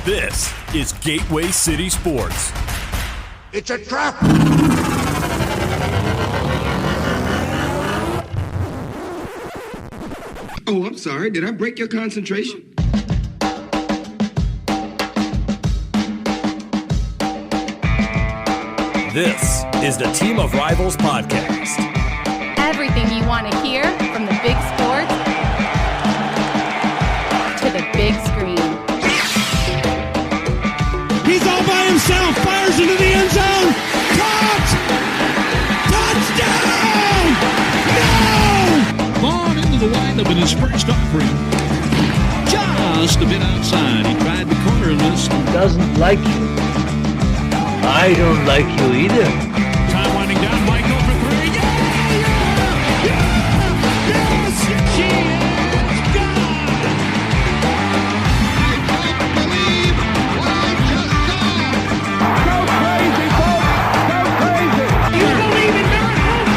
This is Gateway City Sports. It's a trap! Oh, I'm sorry. Did I break your concentration? This is the Team of Rivals podcast. Everything you want to hear from the big sports to the big screen. He's all by himself, fires into the end zone. Caught! Touchdown! No! Vaughn into the windup in his first offering. Just a bit outside. He tried the corner in this. He doesn't like you. I don't like you either. Time winding down. Michael for three. Yes! She is gone! I don't believe what I just saw. Go crazy, folks! Go crazy! You believe in miracles?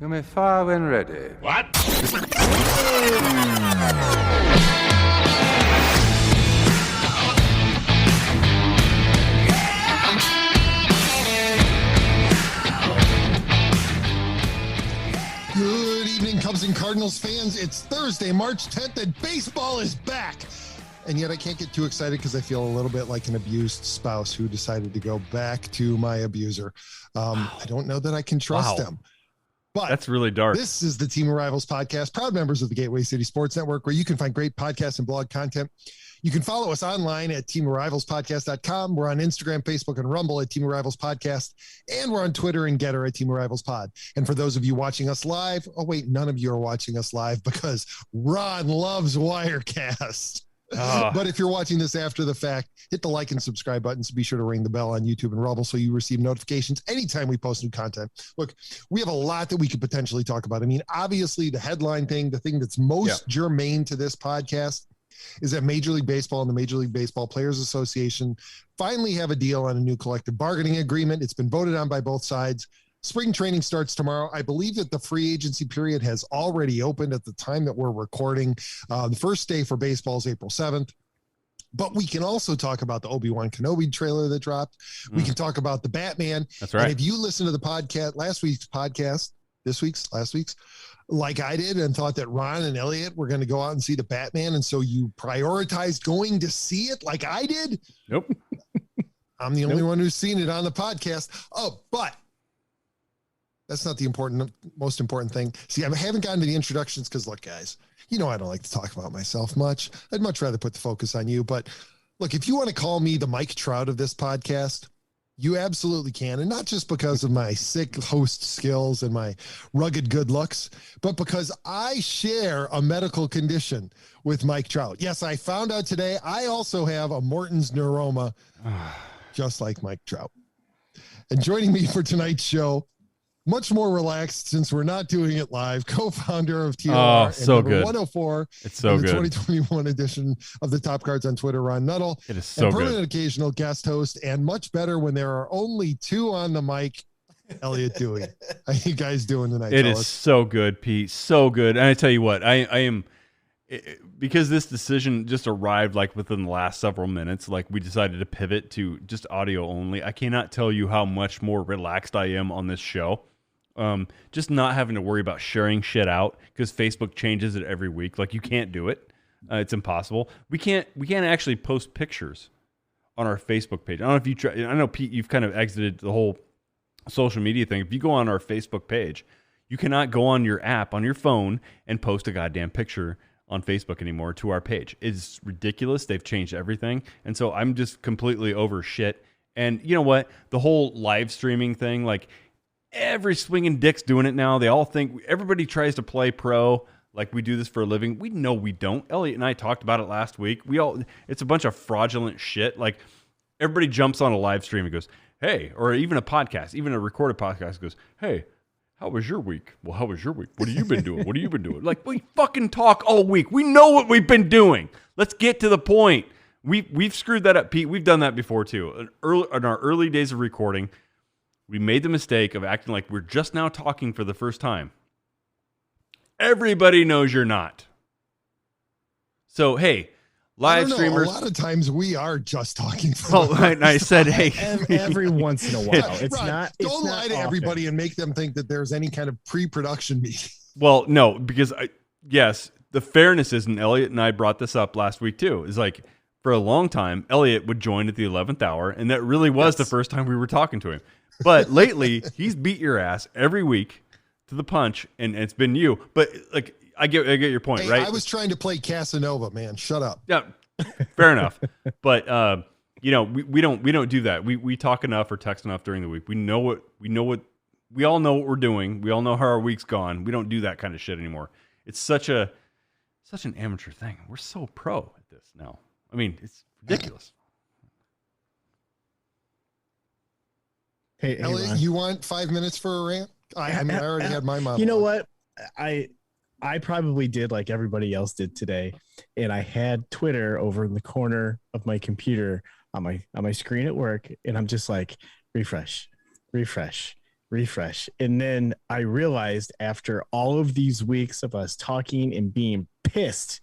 You may fire when ready. What? Good evening, Cubs and Cardinals fans. It's Thursday, March 10th, and baseball is back. And yet I can't get too excited because I feel a little bit like an abused spouse who decided to go back to my abuser. I don't know that I can trust them. But that's really dark. This is the Team of Rivals podcast, proud members of the Gateway City Sports Network, where you can find great podcasts and blog content. You can follow us online at teamofrivalspodcast.com. We're on Instagram, Facebook, and Rumble at Team of Rivals Podcast. And we're on Twitter and Getter at Team of Rivals Pod. And for those of you watching us live, oh, wait, none of you are watching us live because Ron loves Wirecast. But if you're watching this after the fact, hit the like and subscribe buttons. Be sure to ring the bell on YouTube and Rumble so you receive notifications anytime we post new content. Look, we have a lot that we could potentially talk about. I mean, obviously, the headline thing, the thing that's most germane to this podcast is that Major League Baseball and the Major League Baseball Players Association finally have a deal on a new collective bargaining agreement. It's been voted on by both sides. Spring training starts tomorrow. I believe that the free agency period has already opened at the time that we're recording. The first day for baseball is April 7th. But we can also talk about the Obi-Wan Kenobi trailer that dropped. We can talk about the Batman. That's right. And if you listen to the podcast, last week's, like I did, and thought that Ron and Elliot were going to go out and see the Batman, and so you prioritized going to see it like I did. Nope. I'm the only one who's seen it on the podcast. Oh, but that's not the most important thing. See, I haven't gotten to the introductions because, look, guys, you know I don't like to talk about myself much. I'd much rather put the focus on you. But look, if you want to call me the Mike Trout of this podcast, you absolutely can. And not just because of my sick host skills and my rugged good looks, but because I share a medical condition with Mike Trout. Yes, I found out today I also have a Morton's neuroma, just like Mike Trout. And joining me for tonight's show, much more relaxed since we're not doing it live, co-founder of TLR and so good. 104. It's so in the good. 2021 edition of the Top Cards on Twitter, Ron Nuttall. It is so and good. permanent occasional guest host, and much better when there are only two on the mic, Elliot Dewey. How you guys doing tonight? It is so good, Pete. So good. And I tell you what, I am, because this decision just arrived like within the last several minutes, like we decided to pivot to just audio only. I cannot tell you how much more relaxed I am on this show. Just not having to worry about sharing shit out because Facebook changes it every week. Like you can't do it. It's impossible. We can't actually post pictures on our Facebook page. I don't know if you try. I know, Pete, you've kind of exited the whole social media thing. If you go on our Facebook page, you cannot go on your app on your phone and post a goddamn picture on Facebook anymore to our page. It's ridiculous. They've changed everything. And so I'm just completely over shit. And you know what? The whole live streaming thing, like every swinging dick's doing it now. They all think, everybody tries to play pro like we do this for a living. We know we don't. Elliot and I talked about it last week. It's a bunch of fraudulent shit. Like everybody jumps on a live stream and goes, hey, or even a podcast, even a recorded podcast goes, hey, how was your week? Well, how was your week? What have you been doing? What have you been doing? Like, we fucking talk all week. We know what we've been doing. Let's get to the point. We've screwed that up, Pete. We've done that before too. In our early days of recording, we made the mistake of acting like we're just now talking for the first time. Everybody knows you're not. So, hey, live streamers. A lot of times we are just talking. I said, hey, every once in a while. It's Ron, not. Don't lie to everybody and make them think that there's any kind of pre-production meeting. Well, no, because yes, the fairness is, and Elliot and I brought this up last week too, is like for a long time, Elliot would join at the 11th hour, and that really was the first time we were talking to him. But lately, he's beat your ass every week to the punch, and it's been you. But like, I get your point, right? I was trying to play Casanova, man. Shut up. Yeah, fair enough. But we don't do that. We talk enough or text enough during the week. We all know what we're doing. We all know how our week's gone. We don't do that kind of shit anymore. It's such an amateur thing. We're so pro at this now. I mean, it's ridiculous. Hey, Elliot, you want 5 minutes for a rant? I mean, I already had my mom. You know what? I probably did like everybody else did today, and I had Twitter over in the corner of my computer on my screen at work, and I'm just like, refresh. And then I realized after all of these weeks of us talking and being pissed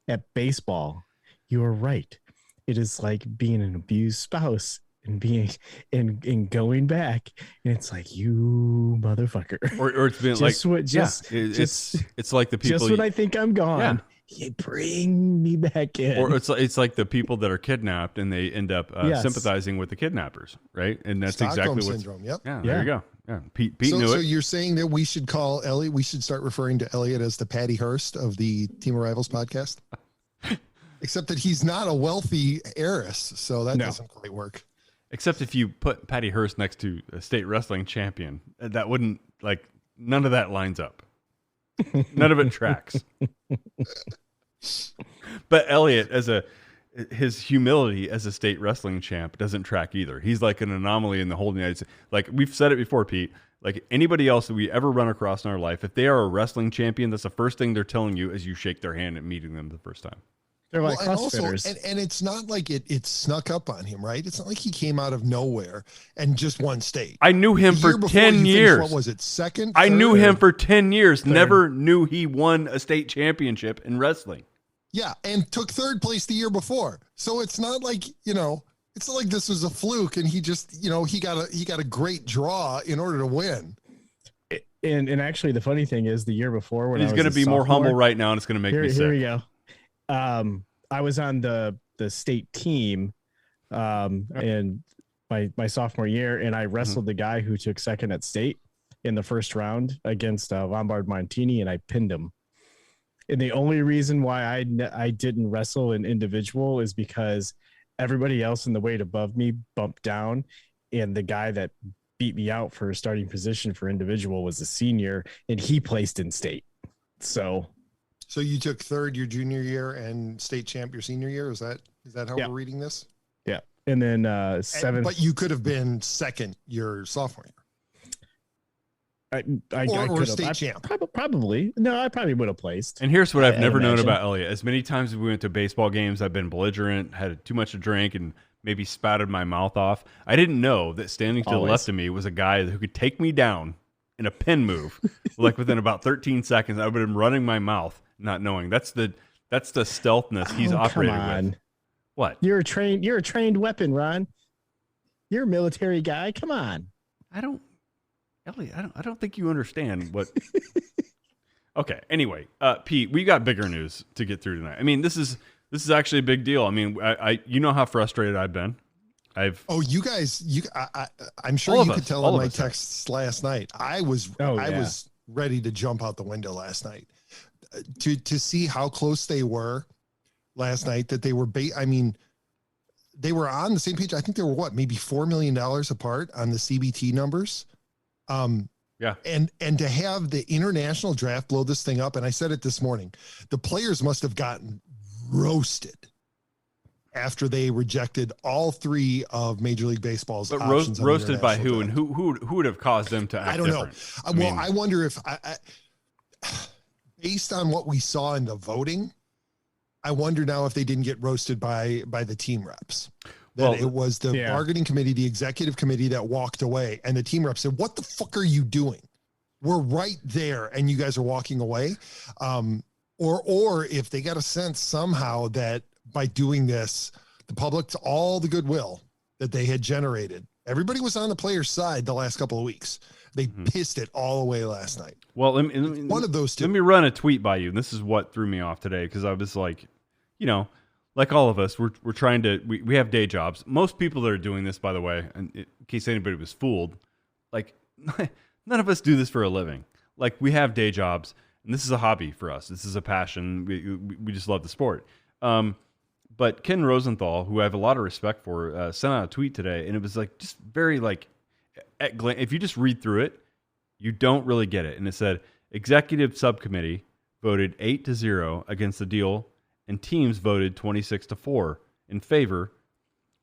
at baseball, you were right. It is like being an abused spouse and being and going back, and it's like, you motherfucker. Or it's been it's like the people just when I think I'm gone. You bring me back in. Or it's like the people that are kidnapped and they end up sympathizing with the kidnappers, right? And that's Stockholm exactly what syndrome. Yep. Yeah, there you go. Yeah, Pete knew it. So you're saying that we should call Elliot? We should start referring to Elliot as the Patty Hearst of the Team of Rivals podcast. Except that he's not a wealthy heiress, so that doesn't quite work. Except if you put Patty Hearst next to a state wrestling champion, that wouldn't, like, none of that lines up. None of it tracks. But Elliot, his humility as a state wrestling champ doesn't track either. He's like an anomaly in the whole United States. Like, we've said it before, Pete. Like, anybody else that we ever run across in our life, if they are a wrestling champion, that's the first thing they're telling you as you shake their hand at meeting them the first time. They're like CrossFitters. And it's not like it snuck up on him, right? It's not like he came out of nowhere and just won state. I knew him for 10 years. What was it, second? I knew him for 10 years. Third. Never knew he won a state championship in wrestling. Yeah, and took third place the year before. So it's not like, it's not like this was a fluke and he just, he got a great draw in order to win. And actually the funny thing is the year before when he's going to be more humble right now, and it's going to make me sick. Here we go. I was on the state team in my sophomore year, and I wrestled the guy who took second at state in the first round against Lombard Montini, and I pinned him. And the only reason why I didn't wrestle an individual is because everybody else in the weight above me bumped down, and the guy that beat me out for a starting position for individual was a senior, and he placed in state. So you took third your junior year and state champ your senior year? Is that how we're reading this? Yeah. And then seventh. But you could have been second your sophomore year. Or state champ. Probably. No, I probably would have placed. And here's what I've never known about Elliot. As many times as we went to baseball games, I've been belligerent, had too much to drink, and maybe spouted my mouth off. I didn't know that standing to the left of me was a guy who could take me down in a pin move. Like within about 13 seconds, I would have been running my mouth, not knowing. That's the stealthness he's operating with. What? You're a trained weapon, Ron. You're a military guy. Come on. Elliot, I don't think you understand what. Okay. Anyway, Pete, we got bigger news to get through tonight. I mean, this is actually a big deal. I mean, I you know how frustrated I've been. You guys, I'm sure you could tell in my texts last night. I was ready to jump out the window last night to see how close they were last night. That they were, they were on the same page. I think they were maybe $4 million apart on the CBT numbers. And to have the international draft blow this thing up, and I said it this morning, the players must have gotten roasted after they rejected all three of Major League Baseball's options. Roasted by who, and who would have caused them to act I don't different? Know. I wonder if based on what we saw in the voting, I wonder now if they didn't get roasted by the team reps. that it was the bargaining committee, the executive committee that walked away, and the team rep said, "What the fuck are you doing? We're right there, and you guys are walking away." Or if they got a sense somehow that by doing this, the public's all the goodwill that they had generated. Everybody was on the player's side the last couple of weeks. They pissed it all away last night. Well, one of those two. Let me run a tweet by you. And this is what threw me off today, because I was like, like all of us, we're trying to, we have day jobs. Most people that are doing this, by the way, and in case anybody was fooled, like none of us do this for a living. Like, we have day jobs, and this is a hobby for us. This is a passion. We just love the sport. But Ken Rosenthal, who I have a lot of respect for, sent out a tweet today, and it was like just very like, if you just read through it, you don't really get it. And it said, executive subcommittee voted 8-0 against the deal, and teams voted 26-4 in favor.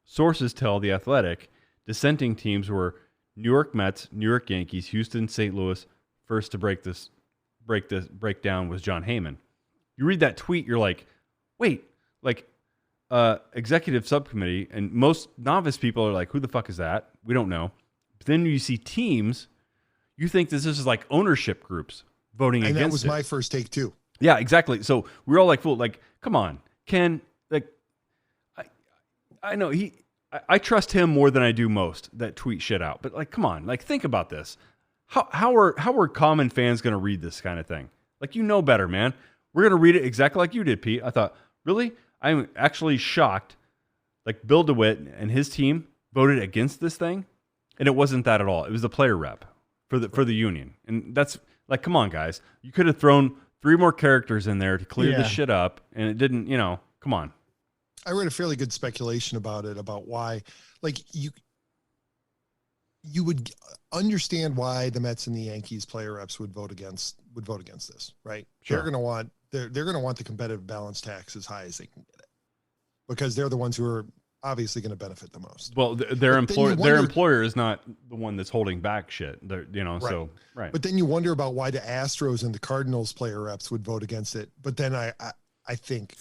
Sources tell The Athletic dissenting teams were New York Mets, New York Yankees, Houston, St. Louis. First to break down was John Heyman. You read that tweet, you're like, wait, like executive subcommittee, and most novice people are like, who the fuck is that? We don't know. But then you see teams, you think this is like ownership groups voting against it. And that was my first take too. Yeah, exactly. So we're all like, fool, like, come on, Ken, like, I know I trust him more than I do most that tweet shit out. But like, come on, like, think about this. How are common fans going to read this kind of thing? Like, better, man. We're going to read it exactly like you did, Pete. I thought, really? I'm actually shocked. Like, Bill DeWitt and his team voted against this thing, and it wasn't that at all. It was the player rep for the union. And that's like, come on, guys. You could have thrown 3 more characters in there to clear this shit up, and it didn't, come on. I read a fairly good speculation about it, about why, like, you would understand why the Mets and the Yankees player reps would vote against this, right? Sure. They're going to want the competitive balance tax as high as they can get it, because they're the ones who are obviously going to benefit the most. Well, their employer is not the one that's holding back shit. Right. So right. But then you wonder about why the Astros and the Cardinals player reps would vote against it. But then I think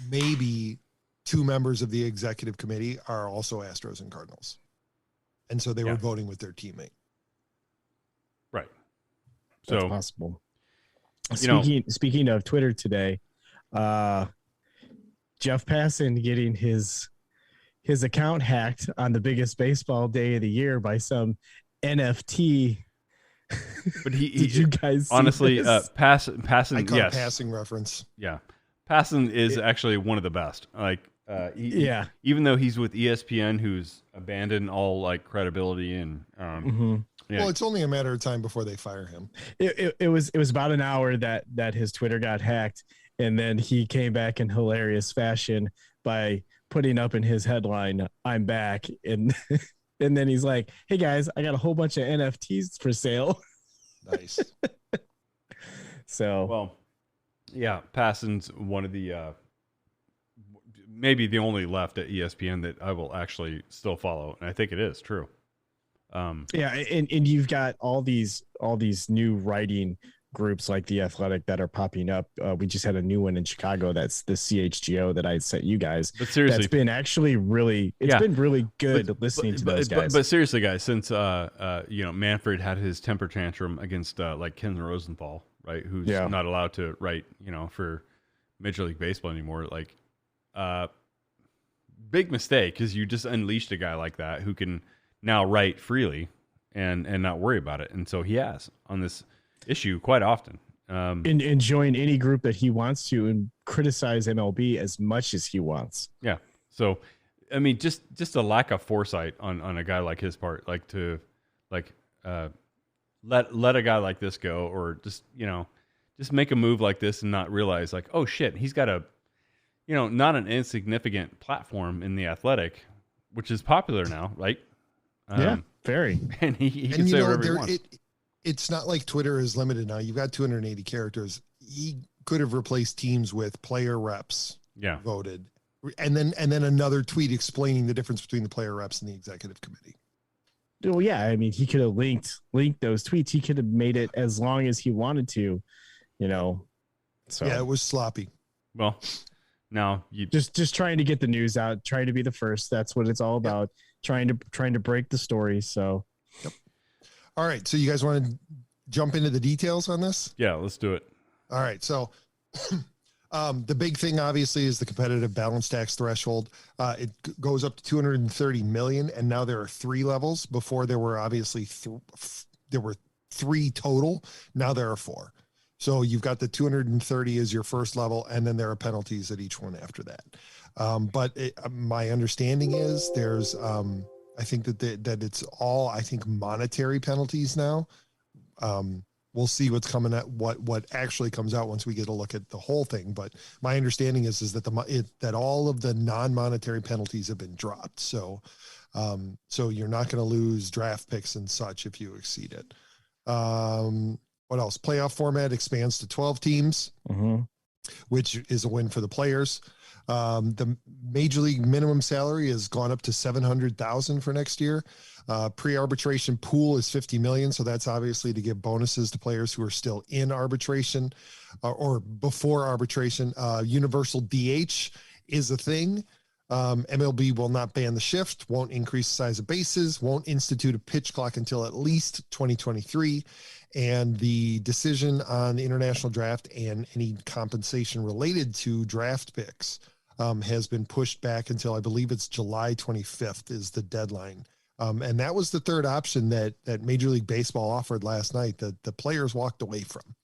maybe 2 members of the executive committee are also Astros and Cardinals. And so they were voting with their teammate. Right. That's so possible. Speaking of Twitter today, Jeff Passan getting his account hacked on the biggest baseball day of the year by some NFT. But did you guys honestly Passan? I call yes, passing reference. Yeah, Passan is actually one of the best. Like, even though he's with ESPN, who's abandoned all like credibility and well, it's only a matter of time before they fire him. It was about an hour that his Twitter got hacked, and then he came back in hilarious fashion by putting up in his headline, "I'm back," and and then he's like, "Hey guys, I got a whole bunch of NFTs for sale." Nice. So, well, yeah, Passan's one of the maybe the only left at ESPN that I will actually still follow, and I think it is true. Yeah, and you've got all these new writing groups like The Athletic that are popping up. We just had a new one in Chicago. That's the CHGO that I sent you guys. But seriously, that's been actually been really good listening to those guys. But seriously, guys, since Manfred had his temper tantrum against like Ken Rosenthal, right, who's not allowed to write, for Major League Baseball anymore, like big mistake, because you just unleashed a guy like that who can now write freely and not worry about it. And so he has on this issue quite often. And join any group that he wants to and criticize MLB as much as he wants. Yeah. So, I mean, just a lack of foresight on a guy like his part, like to let a guy like this go, or just make a move like this and not realize like, oh shit, he's got a, not an insignificant platform in The Athletic, which is popular now, right? Yeah, very. And he can say whatever he wants. It's not like Twitter is limited now. You've got 280 characters. He could have replaced teams with player reps. Yeah. Voted. And then another tweet explaining the difference between the player reps and the executive committee. Well, yeah. I mean, he could have linked those tweets. He could have made it as long as he wanted to, So yeah, it was sloppy. Well, Now you just trying to get the news out, trying to be the first. That's what it's all about. Trying to break the story. So, All right. So you guys want to jump into the details on this? Yeah, let's do it. All right. So the big thing obviously is the competitive balance tax threshold. It goes up to 230 million. And now there are 3 levels. Before there were obviously there were 3 total. Now there are 4. So you've got the 230 as your first level, and then there are penalties at each one after that. But my understanding is there's, I think that it's all, I think, monetary penalties now. We'll see what's coming at what actually comes out once we get a look at the whole thing. But my understanding is that that all of the non-monetary penalties have been dropped. So you're not going to lose draft picks and such if you exceed it. What else? Playoff format expands to 12 teams, which is a win for the players. The major league minimum salary has gone up to $700,000 for next year. Pre-arbitration pool is 50 million. So that's obviously to give bonuses to players who are still in arbitration or before arbitration. Universal DH is a thing. MLB will not ban the shift, won't increase the size of bases, won't institute a pitch clock until at least 2023. And the decision on the international draft and any compensation related to draft picks has been pushed back until I believe it's July 25th is the deadline. And that was the third option that Major League Baseball offered last night that the players walked away from,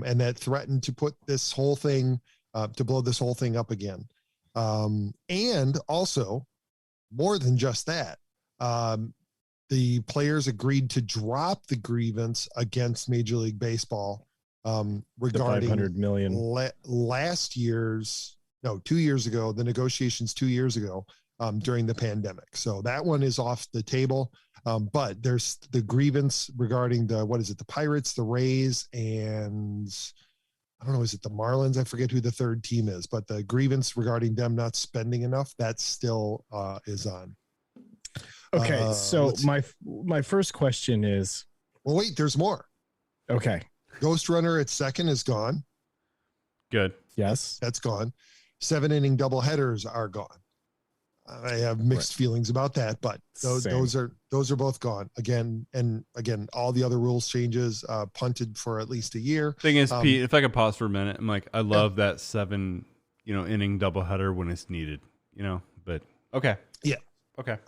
and that threatened to put this whole thing, to blow this whole thing up again. And also, more than just that, the players agreed to drop the grievance against Major League Baseball regarding 500 million. 2 years ago, the negotiations 2 years ago during the pandemic. So that one is off the table. But there's the grievance regarding the Pirates, the Rays, and I don't know, is it the Marlins? I forget who the third team is, but the grievance regarding them not spending enough, that still is on. Okay, so my first question is... Well, wait, there's more. Okay. Ghost Runner at second is gone. Good. Yes. That's gone. 7-inning doubleheaders are gone. I have mixed feelings about that, but those are both gone again. And again, all the other rules changes punted for at least a year. Thing is, Pete, if I could pause for a minute, I'm like, I love that 7-inning doubleheader when it's needed, but okay. Yeah. Okay.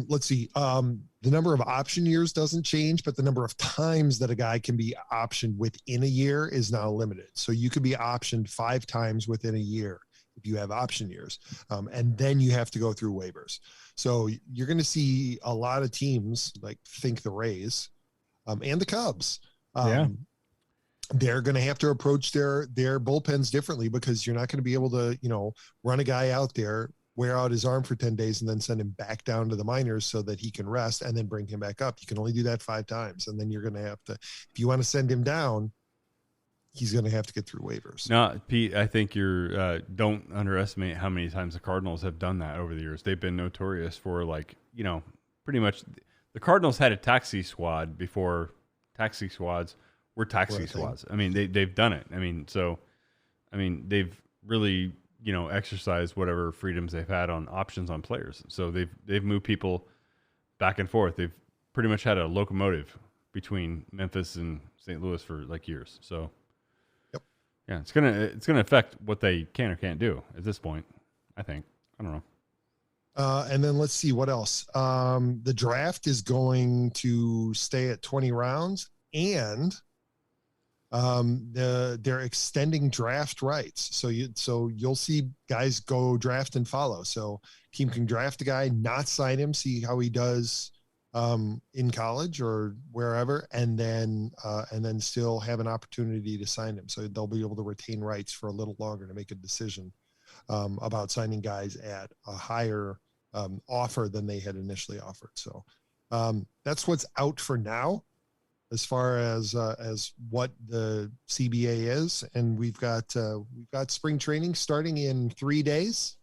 Let's see. The number of option years doesn't change, but the number of times that a guy can be optioned within a year is now limited. So you could be optioned 5 times within a year if you have option years. And then you have to go through waivers. So you're going to see a lot of teams like think the Rays and the Cubs. They're going to have to approach their bullpens differently because you're not going to be able to, run a guy out there, wear out his arm for 10 days and then send him back down to the minors so that he can rest and then bring him back up. You can only do that 5 times. And then you're going to have to, if you want to send him down, he's going to have to get through waivers. No, Pete, I think don't underestimate how many times the Cardinals have done that over the years. They've been notorious for pretty much the Cardinals had a taxi squad before taxi squads were taxi squads. I mean, they've done it. They've really, exercised whatever freedoms they've had on options on players. So they've moved people back and forth. They've pretty much had a locomotive between Memphis and St. Louis for years. So yeah, it's gonna affect what they can or can't do at this point, I think. I don't know. And then let's see what else. The draft is going to stay at 20 rounds, and they're extending draft rights. So you'll see guys go draft and follow. So team can draft a guy, not sign him, see how he does in college or wherever, and then still have an opportunity to sign him. So they'll be able to retain rights for a little longer to make a decision about signing guys at a higher offer than they had initially offered. So that's what's out for now as far as what the CBA is. And we've got spring training starting in 3 days,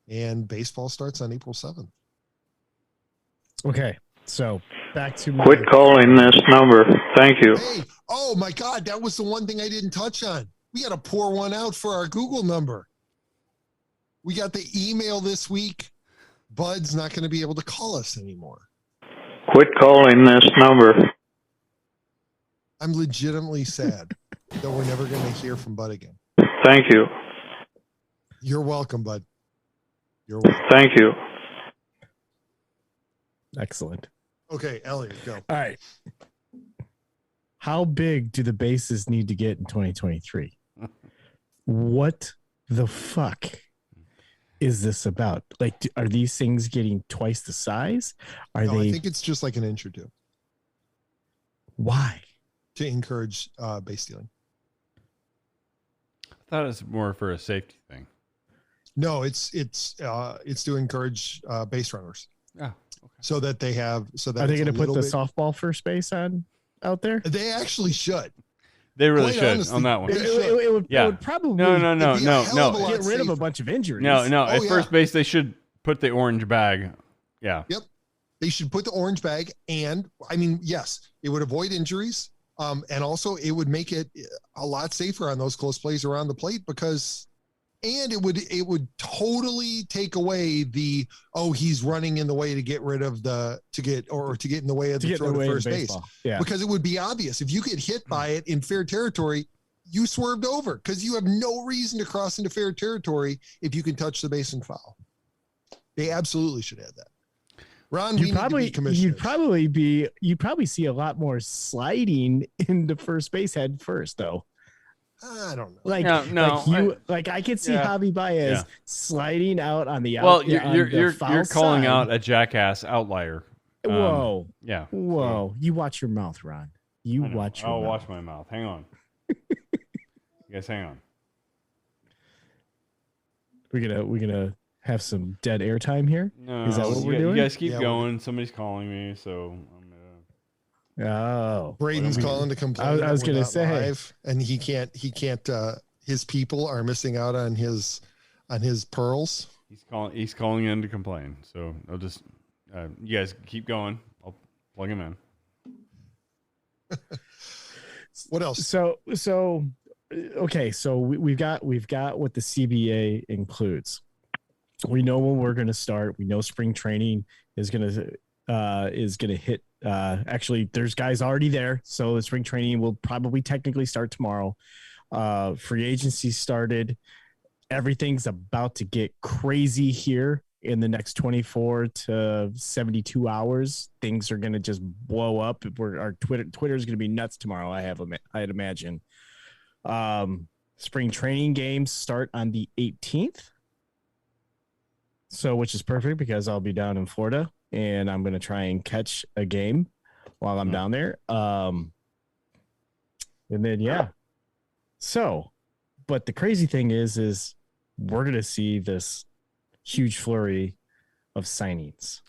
and baseball starts on April 7th. Okay. So back to quit calling this number. Thank you. Hey, oh my God, that was the one thing I didn't touch on. We got to pour one out for our Google number. We got the email this week. Bud's not going to be able to call us anymore. Quit calling this number. I'm legitimately sad that we're never going to hear from Bud again. Thank you. You're welcome, Bud. You're welcome. Thank you. Excellent. Okay, Elliot, go. All right. How big do the bases need to get in 2023? What the fuck is this about? Like, are these things getting twice the size? I think it's just like an inch or two. Why? To encourage base stealing. I thought it was more for a safety thing. No, it's to encourage base runners. Oh, okay. So that they have. So that are they going to put the softball first base on out there? They actually should. They really Quite should honestly, on that one. It would probably no. Get rid of a bunch of injuries. No. At first base, they should put the orange bag. Yeah. Yep. They should put the orange bag, and I mean, yes, it would avoid injuries. And also it would make it a lot safer on those close plays around the plate and it would totally take away he's running in the way to get rid of to get in the way of the throw to first base. Yeah. Because it would be obvious if you get hit by it in fair territory, you swerved over because you have no reason to cross into fair territory if you can touch the base and foul. They absolutely should add that. Ron, you'd probably see a lot more sliding into first base head first, though. I don't know. I could see Javi Baez sliding out on the Well, you're calling out a jackass outlier. Whoa. Yeah. Whoa. You watch your mouth, Ron. I'll watch my mouth. Hang on. You guys hang on. We're gonna have some dead air time here. No, is that what we're doing? You guys keep going. Somebody's calling me, so I'm gonna. Oh, Braden's calling to complain. I was gonna say, live, and he can't. His people are missing out on his pearls. He's calling in to complain. So I'll just. You guys keep going. I'll plug him in. What else? So okay. So we've got what the CBA includes. We know when we're going to start. We know spring training is going to hit. Actually, there's guys already there, so the spring training will probably technically start tomorrow. Free agency started. Everything's about to get crazy here in the next 24 to 72 hours. Things are going to just blow up. Our Twitter is going to be nuts tomorrow. I'd imagine. Spring training games start on the 18th. So, which is perfect because I'll be down in Florida and I'm going to try and catch a game while I'm down there. And then, yeah. So, but the crazy thing is we're going to see this huge flurry of signings.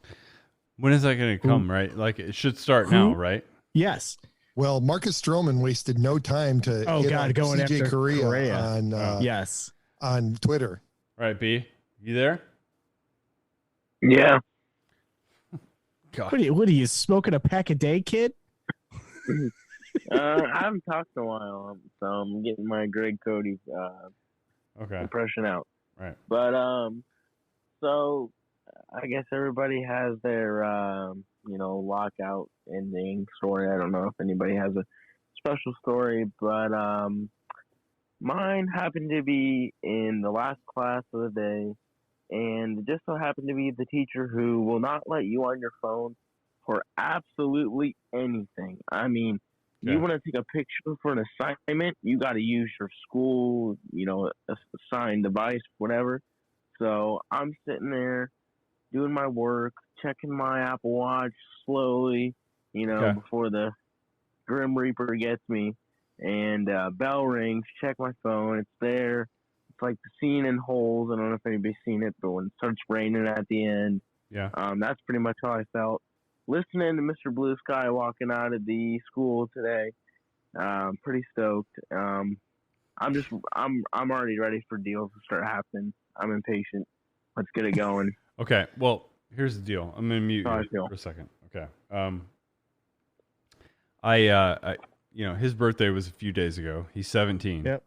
When is that going to come, right? Like it should start now, right? Yes. Well, Marcus Stroman wasted no time to going CJ after Correa on on Twitter. All right, B, you there? Yeah. God. What are you smoking a pack a day, kid? I haven't talked in a while, so I'm getting my Greg Cody impression out. Right. But so I guess everybody has their lockout ending story. I don't know if anybody has a special story, but mine happened to be in the last class of the day. And it just so happened to be the teacher who will not let you on your phone for absolutely anything. I mean, you want to take a picture for an assignment, you got to use your school, assigned device, whatever. So I'm sitting there doing my work, checking my Apple Watch slowly, before the Grim Reaper gets me. And bell rings, check my phone, it's there. Like the scene in Holes. I don't know if anybody's seen it, but when it starts raining at the end, that's pretty much how I felt. Listening to Mr. Blue Sky walking out of the school today, pretty stoked. I'm already ready for deals to start happening. I'm impatient. Let's get it going. Okay. Well, here's the deal. I'm gonna mute you for a second. Okay. I his birthday was a few days ago. He's 17. Yep.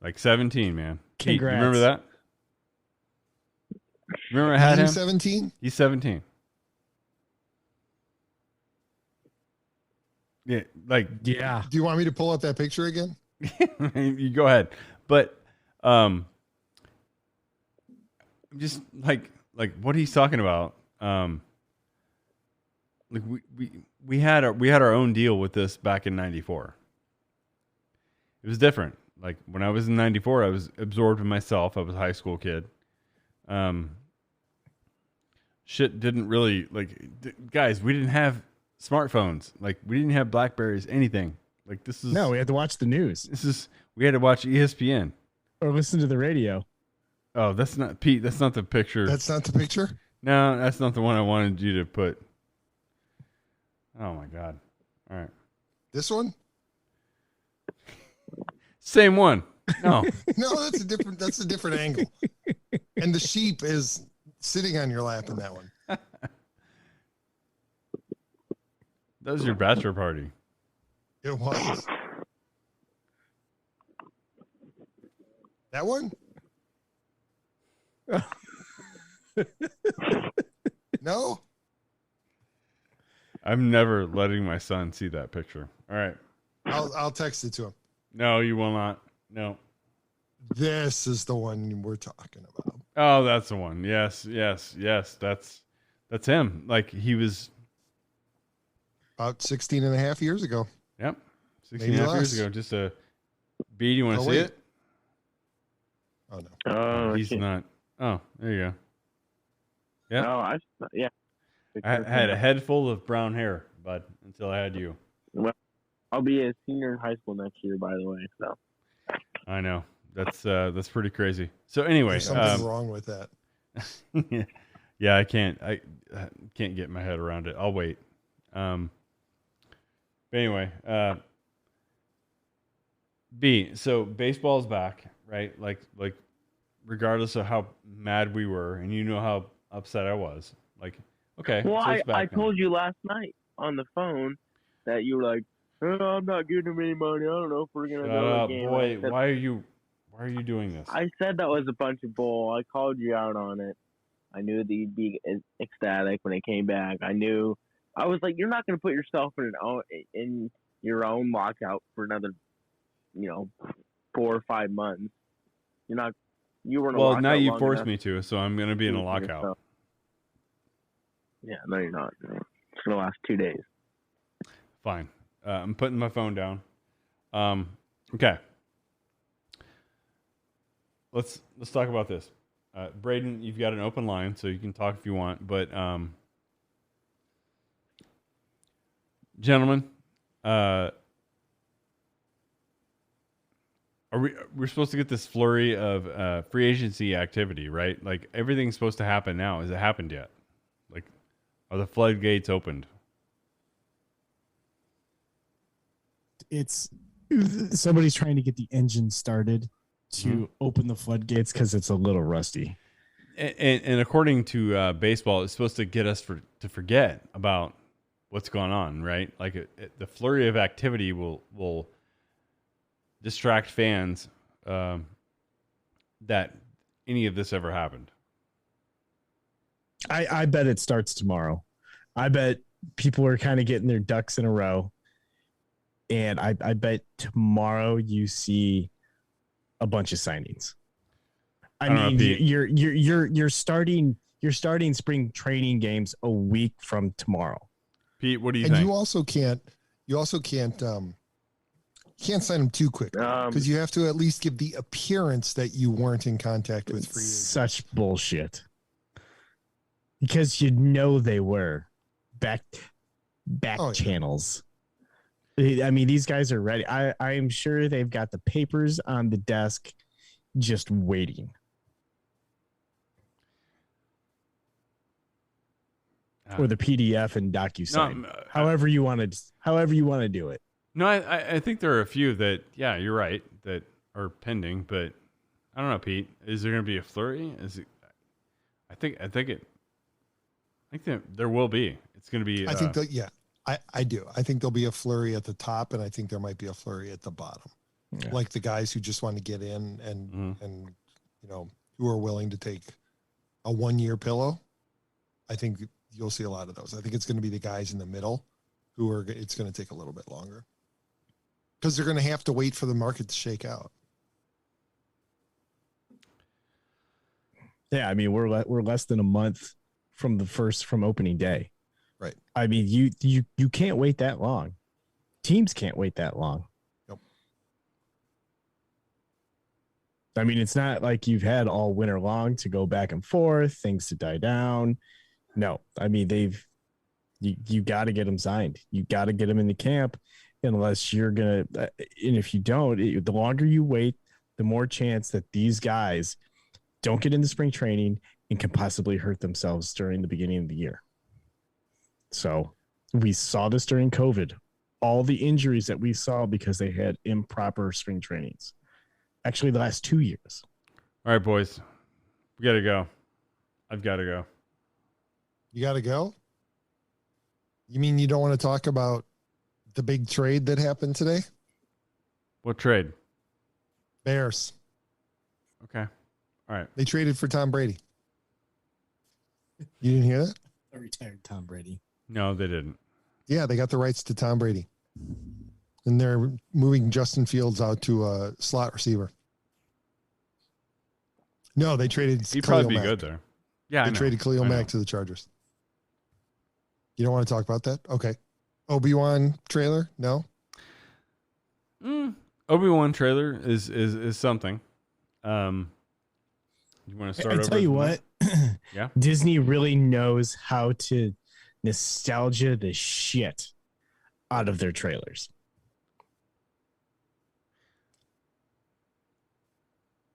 Like 17, man. Congrats. You remember that? Remember I had him? 17? He's 17. Yeah, like Yeah. Do you want me to pull up that picture again? you go ahead. But just like what he's talking about. Like we had our own deal with this back in '94. It was different. Like when I was in '94, I was absorbed in myself. I was a high school kid. Shit didn't really guys. We didn't have smartphones. Like we didn't have Blackberries. Anything. Like this is No, we had to watch the news. We had to watch ESPN or listen to the radio. Oh, that's not Pete. That's not the picture. That's not the picture? No, that's not the one I wanted you to put. Oh my God. All right. This one? Same one. No. No, that's a different angle. And the sheep is sitting on your lap in that one. That was your bachelor party. It was. That one? No? I'm never letting my son see that picture. All right. I'll text it to him. No, you will not. No. This is the one we're talking about. Oh, that's the one. Yes. That's him. Like he was about 16 and a half years ago. Yep. 16 and a half years ago. Just a B. You want to see it? Oh no. Oh, he's not. Oh, there you go. Yeah. No, yeah. I had a head full of brown hair, bud, until I had you. Well, I'll be a senior in high school next year, by the way. So. I know that's pretty crazy. So anyway, there's something wrong with that. Yeah, I can't get my head around it. I'll wait. But anyway, B. So baseball's back, right? Like regardless of how mad we were, and you know how upset I was. Like, okay. Well, so I told you last night on the phone that you were like, oh, I'm not giving him any money. I don't know if we're gonna go to the game. Boy, why are you doing this? I said that was a bunch of bull. I called you out on it. I knew that you'd be ecstatic when it came back. I was like, you're not gonna put yourself in your own lockout for another, 4 or 5 months. You're not. You were in a well, lockout now you long forced enough. me to, so I'm gonna be in a lockout. So, yeah, no, you're not. It's gonna last 2 days. Fine. I'm putting my phone down. Okay. Let's talk about this. Braden, you've got an open line, so you can talk if you want. But gentlemen, we're supposed to get this flurry of free agency activity, right? Like everything's supposed to happen now. Has it happened yet? Like, are the floodgates opened? It's somebody's trying to get the engine started to open the floodgates because it's a little rusty. And according to baseball, it's supposed to get us to forget about what's going on, right? Like the flurry of activity will distract fans that any of this ever happened. I bet it starts tomorrow. I bet people are kind of getting their ducks in a row. And I bet tomorrow you see a bunch of signings. I mean, you're starting spring training games a week from tomorrow. Pete, what do you think? And you also can't sign them too quick because you have to at least give the appearance that you weren't in contact with free agents. Such bullshit. Because they were back channels. I mean, these guys are ready. I am sure they've got the papers on the desk just waiting. Or the PDF and DocuSign. However you want to do it. No, I think there are a few that, yeah, you're right, that are pending, but I don't know, Pete. Is there going to be a flurry? I think that there will be. It's going to be. I think that, yeah. I do. I think there'll be a flurry at the top, and I think there might be a flurry at the bottom. Yeah. Like the guys who just want to get in and who are willing to take a 1-year pillow, I think you'll see a lot of those. I think it's going to be the guys in the middle who are, it's going to take a little bit longer because they're going to have to wait for the market to shake out. Yeah. I mean, we're less than a month from opening day. Right. I mean, you can't wait that long. Teams can't wait that long. Nope. I mean, it's not like you've had all winter long to go back and forth, things to die down. No, I mean, you got to get them signed. You got to get them in the camp unless you're going to, and if you don't, the longer you wait, the more chance that these guys don't get into spring training and can possibly hurt themselves during the beginning of the year. So we saw this during COVID, all the injuries that we saw because they had improper spring trainings. Actually, the last 2 years. All right, boys, we got to go. I've got to go. You got to go? You mean you don't want to talk about the big trade that happened today? What trade? Bears. Okay. All right. They traded for Tom Brady. You didn't hear that? A retired Tom Brady. No, they didn't. Yeah, they got the rights to Tom Brady. And they're moving Justin Fields out to a slot receiver. No, they traded He'd Khalil probably be Mack. good there. Yeah, They traded Khalil Mack to the Chargers. You don't want to talk about that? Okay. Obi-Wan trailer? No? Obi-Wan trailer is something. You want to start I over? tell you what, yeah. Disney really knows how to nostalgia the shit out of their trailers.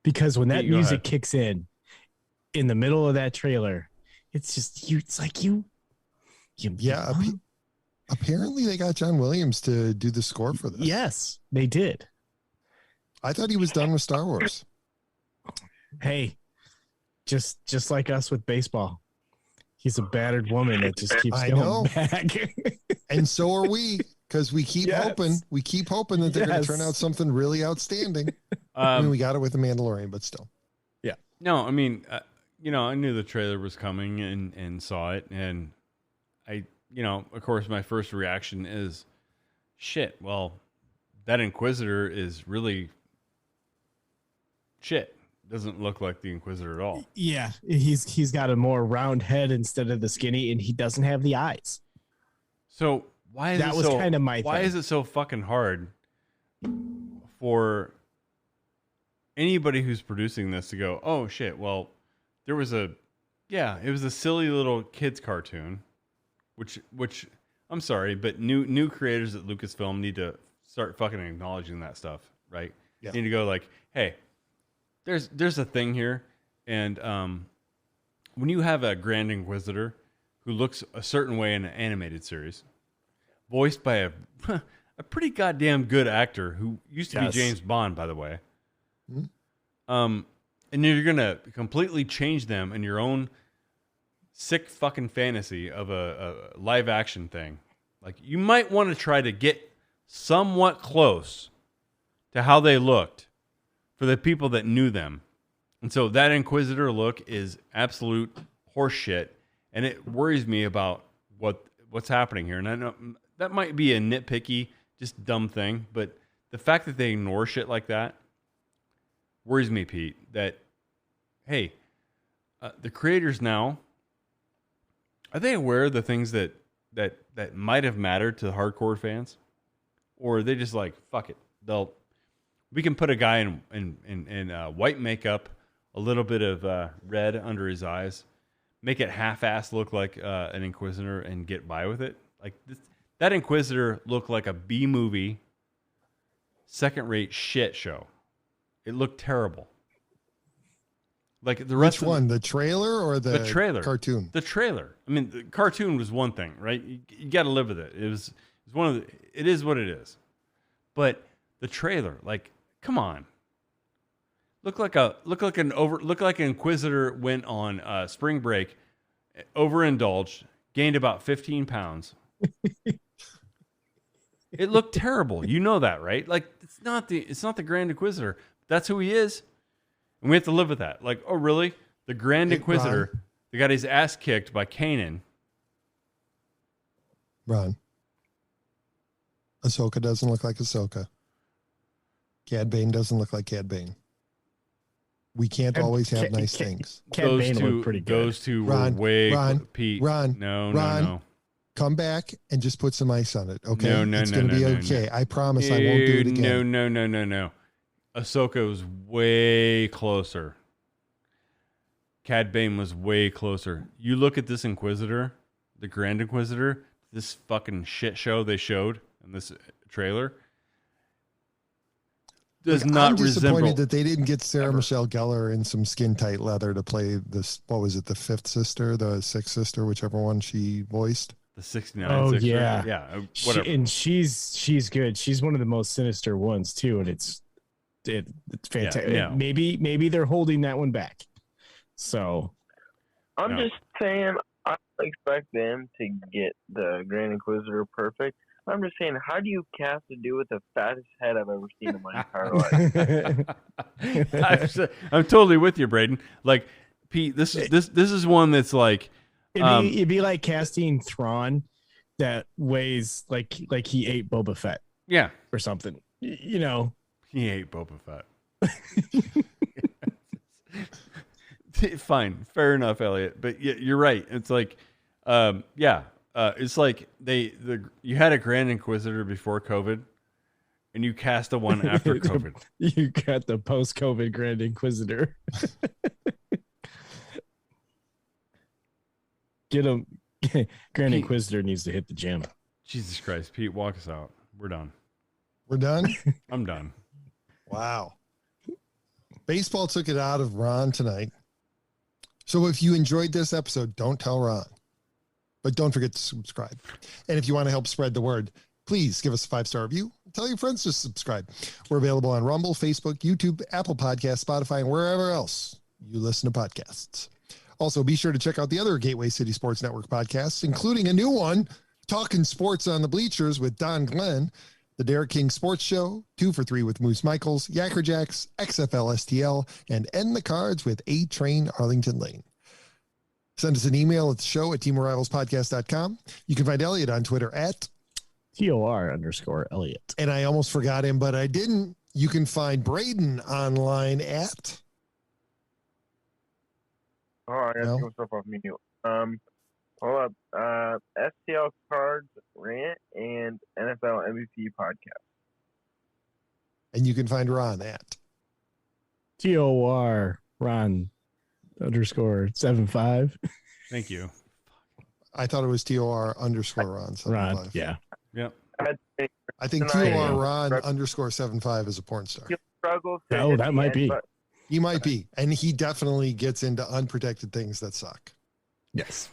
Because when that music kicks in the middle of that trailer, it's just you. It's like you. Yeah. Apparently, they got John Williams to do the score for this. Yes, they did. I thought he was done with Star Wars. Hey, just like us with baseball, he's a battered woman that just keeps going back. And so are we, because we keep hoping. We keep hoping that they're going to turn out something really outstanding. I mean, we got it with the Mandalorian, but still. Yeah. No, I mean, I knew the trailer was coming and saw it, and I, of course, my first reaction is, shit. Well, that Inquisitor is really shit. Doesn't look like the Inquisitor at all. Yeah, he's got a more round head instead of the skinny, and he doesn't have the eyes. So why is that was kind of my why thing. is it so fucking hard for anybody who's producing this to go, oh shit, well, it was a silly little kids cartoon, which I'm sorry, but new creators at Lucasfilm need to start fucking acknowledging that stuff, right? Yeah. Need to go like, hey, there's a thing here, and when you have a Grand Inquisitor who looks a certain way in an animated series, voiced by a pretty goddamn good actor who used to be James Bond, by the way. Mm-hmm. And you're gonna completely change them in your own sick fucking fantasy of a live action thing. Like, you might want to try to get somewhat close to how they looked for the people that knew them. And so that Inquisitor look is absolute horseshit, and it worries me about what's happening here. And I know that might be a nitpicky, just dumb thing, but the fact that they ignore shit like that worries me, Pete. That, hey, the creators now, are they aware of the things that might have mattered to the hardcore fans, or are they just like, fuck it, we can put a guy in white makeup, a little bit of red under his eyes, make it half-assed look like an Inquisitor, and get by with it. Like that Inquisitor looked like a B-movie, second-rate shit show. It looked terrible. Like the rest. Which one? The trailer or the trailer cartoon? The trailer. I mean, the cartoon was one thing, right? You got to live with it. It was one of the. It is what it is. But the trailer, like, come on. Look like an Inquisitor went on spring break, overindulged, gained about 15 pounds. It looked terrible. You know that, right? Like, it's not the Grand Inquisitor. That's who he is. And we have to live with that. Like, oh, really? The Grand Inquisitor, that got his ass kicked by Kanan. Ron. Ahsoka doesn't look like Ahsoka. Cad Bane doesn't look like Cad Bane. We can't always have nice things. Those two were way... Pete. Ron. No. Come back and just put some ice on it, okay? No, it's going to be okay. I promise I won't do it again. No. Ahsoka was way closer. Cad Bane was way closer. You look at this Inquisitor, the Grand Inquisitor, this fucking shit show they showed in this trailer does not resemble. I'm disappointed that they didn't get Sarah Michelle Gellar in some skin tight leather to play this. What was it? The fifth sister, the sixth sister, whichever one she voiced. The 69. Oh sister. yeah. Whatever. She's good. She's one of the most sinister ones too, and it's fantastic. Yeah. Maybe they're holding that one back. So I'm just saying, I don't expect them to get the Grand Inquisitor perfect. I'm just saying, how do you cast a dude with the fattest head I've ever seen in my entire life? I'm totally with you, Braden. Like, Pete, this is one that's like it'd be like casting Thrawn that weighs like he ate Boba Fett. Yeah. Or something. You know. He ate Boba Fett. Fine. Fair enough, Elliot. But yeah, you're right. It's like it's like you had a Grand Inquisitor before COVID, and you cast a one after COVID. You got the post-COVID Grand Inquisitor. Get him. Grand Inquisitor needs to hit the gym. Jesus Christ, Pete, walk us out. We're done. We're done? I'm done. Wow. Baseball took it out of Ron tonight. So if you enjoyed this episode, don't tell Ron. But don't forget to subscribe. And if you want to help spread the word, please give us a 5-star review. Tell your friends to subscribe. We're available on Rumble, Facebook, YouTube, Apple Podcasts, Spotify, and wherever else you listen to podcasts. Also, be sure to check out the other Gateway City Sports Network podcasts, including a new one, Talking Sports on the Bleachers with Don Glenn, The Derek King Sports Show, 2 for 3 with Moose Michaels, Yacker Jacks, XFL STL, and End the Cards with A-Train Arlington Lane. Send us an email at the show at teamrivalspodcast.com. You can find Elliot on Twitter at TOR_Elliot. And I almost forgot him, but I didn't. You can find Braden online at. Oh, I got to take myself off mute. Hold up. STL Cards Rant and NFL MVP Podcast. And you can find Ron at TOR Ron _75. Thank you. I thought it was TOR _Ron 75. Ron, yeah. Yep. I think TOR Ron _75 is a porn star. Oh, that might be. He might be. And he definitely gets into unprotected things that suck. Yes.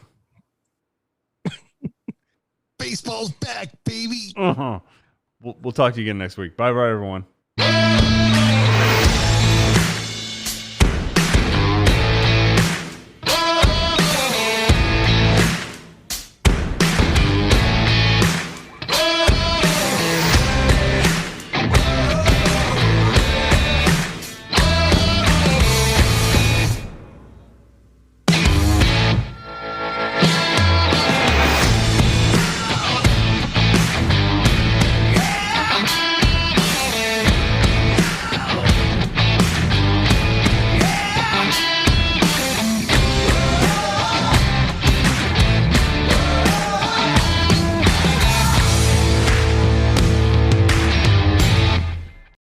Baseball's back, baby. Uh-huh. We'll talk to you again next week. Bye, everyone.